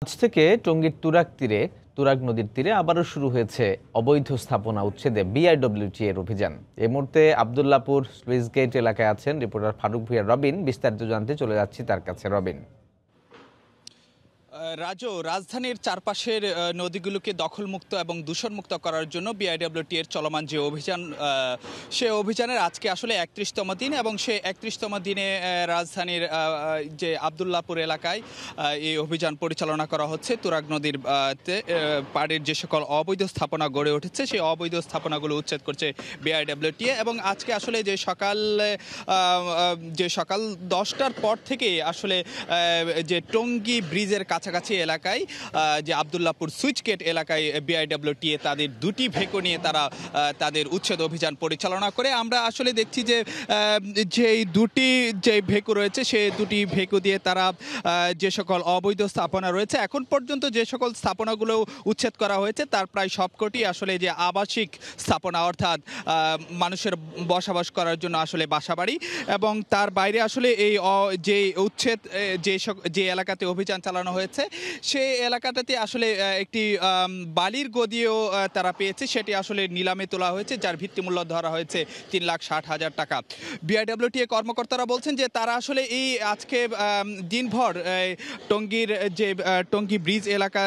আজ থেকে টঙ্গীর তুরাগ নদীর তীরে আবারও শুরু হয়েছে অবৈধ স্থাপনা উচ্ছেদে বিআইডব্লিউটি এর অভিযান। এই মুহূর্তে আব্দুল্লাহপুর স্লুইস গেট এলাকায় আছেন রিপোর্টার ফারুক ভূঁইয়া রবিন। বিস্তারিত জানতে চলে যাচ্ছি তার কাছে। রবিন। রাজু, রাজধানীর চারপাশের নদীগুলোকে দখলমুক্ত এবং দূষণমুক্ত করার জন্য বিআইডব্লিউটি এর চলমান যে অভিযান, সে অভিযানের আজকে আসলে ৩১তম দিন এবং সে ৩১তম দিনে রাজধানীর যে আব্দুল্লাহপুর এলাকায় এই অভিযান পরিচালনা করা হচ্ছে। তুরাগ নদীর পাড়ের যে সকল অবৈধ স্থাপনা গড়ে উঠেছে সেই অবৈধ স্থাপনাগুলো উচ্ছেদ করছে বিআইডব্লিউটি। এবং আজকে আসলে যে সকাল 10টার পর থেকে আসলে যে টঙ্গী ব্রিজের কাছাকাছি এলাকায় যে আব্দুল্লাহপুর সুইচ গেট এলাকায় বিআইডব্লিউটি তাদের দুটি ভেকো নিয়ে তারা তাদের উচ্ছেদ অভিযান পরিচালনা করে। আমরা আসলে দেখছি যে দুটি যে ভেকো রয়েছে সেই দুটি ভেকো দিয়ে তারা যে সকল অবৈধ স্থাপনা রয়েছে, এখন পর্যন্ত যে সকল স্থাপনাগুলো উচ্ছেদ করা হয়েছে তার প্রায় সবকটি আসলে যে আবাসিক স্থাপনা, অর্থাৎ মানুষের বসবাস করার জন্য আসলে বাসাবাড়ি। এবং তার বাইরে আসলে এই যে উচ্ছেদ যে এলাকাতে অভিযান চালানো হয়েছে সেই এলাকাটাতে আসলে একটি বালির গদিও তারা পেয়েছে, সেটি আসলে নিলামে তোলা হয়েছে, যার ভিত্তিমূল্য ধরা হয়েছে ৩,৬০,০০০ টাকা। বিআইডব্লিউটি কর্মকর্তারা বলছেন যে তারা আসলে এই আজকে দিনভর টঙ্গী ব্রিজ এলাকা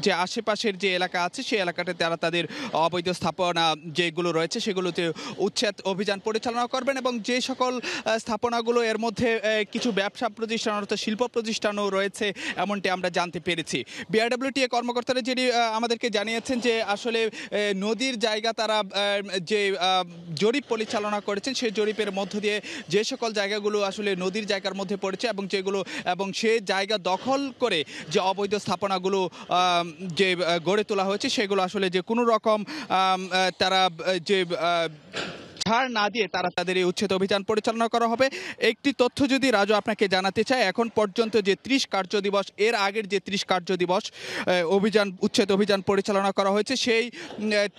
যে আশেপাশের যে এলাকা আছে সেই এলাকাতে তারা তাদের অবৈধ স্থাপনা যেগুলো রয়েছে সেগুলোতে উচ্ছেদ অভিযান পরিচালনা করবেন। এবং যে সকল স্থাপনাগুলো এর মধ্যে কিছু ব্যবসা প্রতিষ্ঠান অর্থাৎ শিল্প প্রতিষ্ঠানও রয়েছে এমনটি আমরা জানতে পেরেছি। বিআইডব্লিউটি কর্মকর্তারা যেটি আমাদেরকে জানিয়েছেন যে আসলে নদীর জায়গা তারা যে জরিপ পরিচালনা করেছেন সেই জরিপের মধ্য দিয়ে যে সকল জায়গাগুলো আসলে নদীর জায়গার মধ্যে পড়েছে এবং সেই জায়গা দখল করে যে অবৈধ স্থাপনাগুলো যে গড়ে তোলা হয়েছে সেগুলো আসলে যে কোনো রকম তারা যে ছাড় না দিয়ে তারা তাদের এই উচ্ছেদ অভিযান পরিচালনা করা হবে। একটি তথ্য যদি রাজু আপনাকে জানাতে চাই, এখন পর্যন্ত যে 30 কার্য দিবস, এর আগের যে 30 কার্য দিবস উচ্ছেদ অভিযান পরিচালনা করা হয়েছে সেই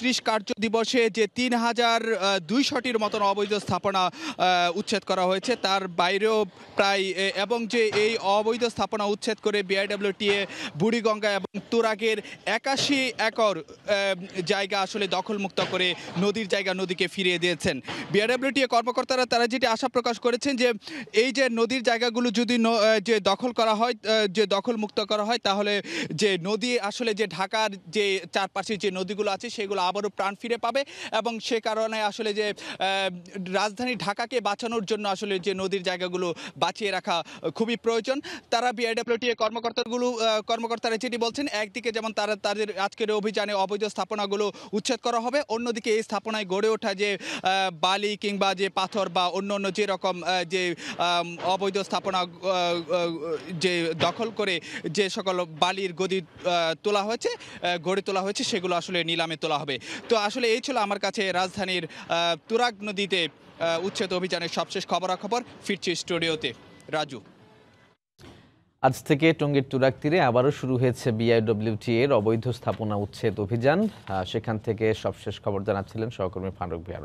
30 কার্য দিবসে যে ৩,২০০টির মতন অবৈধ স্থাপনা উচ্ছেদ করা হয়েছে, তার বাইরেও প্রায় এবং যে এই অবৈধ স্থাপনা উচ্ছেদ করে বিআইডব্লিউটি বুড়িগঙ্গা এবং তুরাগের 81 একর জায়গা আসলে দখলমুক্ত করে নদীর জায়গা নদীকে ফিরিয়ে দিয়েছেন। বিআইডব্লিউটি কর্মকর্তারা তারা যেটি আশা প্রকাশ করেছেন যে এই যে নদীর জায়গাগুলো যদি যে দখলমুক্ত করা হয় তাহলে যে নদী আসলে যে ঢাকার যে চারপাশে যে নদীগুলো আছে সেগুলো আবারও প্রাণ ফিরে পাবে। এবং সে কারণে আসলে যে রাজধানী ঢাকাকে বাঁচানোর জন্য আসলে যে নদীর জায়গাগুলো বাঁচিয়ে রাখা খুবই প্রয়োজন। তারা বিআইডব্লিউটি কর্মকর্তারা যেটি বলছেন, একদিকে যেমন তাদের আজকের অভিযানে অবৈধ স্থাপনাগুলো উচ্ছেদ করা হবে, অন্যদিকে এই স্থাপনায় গড়ে ওঠা যে বালি কিংবা যে পাথর বা অন্য যে রকম যে অবৈধ স্থাপনা যে দখল করে যে সকল বালির গদি গড়ে তোলা হয়েছে সেগুলো আসলে নিলামে তোলা হবে। তো আসলে এই ছিল আমার কাছে রাজধানীর তুরাগ নদীতে উচ্ছেদ অভিযানের সবশেষ খবরাখবর। ফিরছি স্টুডিওতে। রাজু। আজ থেকে টঙ্গীর তুরাগ তীরে আবারও শুরু হয়েছে বিআইডব্লিউটি এর অবৈধ স্থাপনা উচ্ছেদ অভিযান। সেখান থেকে সবশেষ খবর জানাচ্ছিলেন সহকর্মী ফারুক ভূঁইয়া।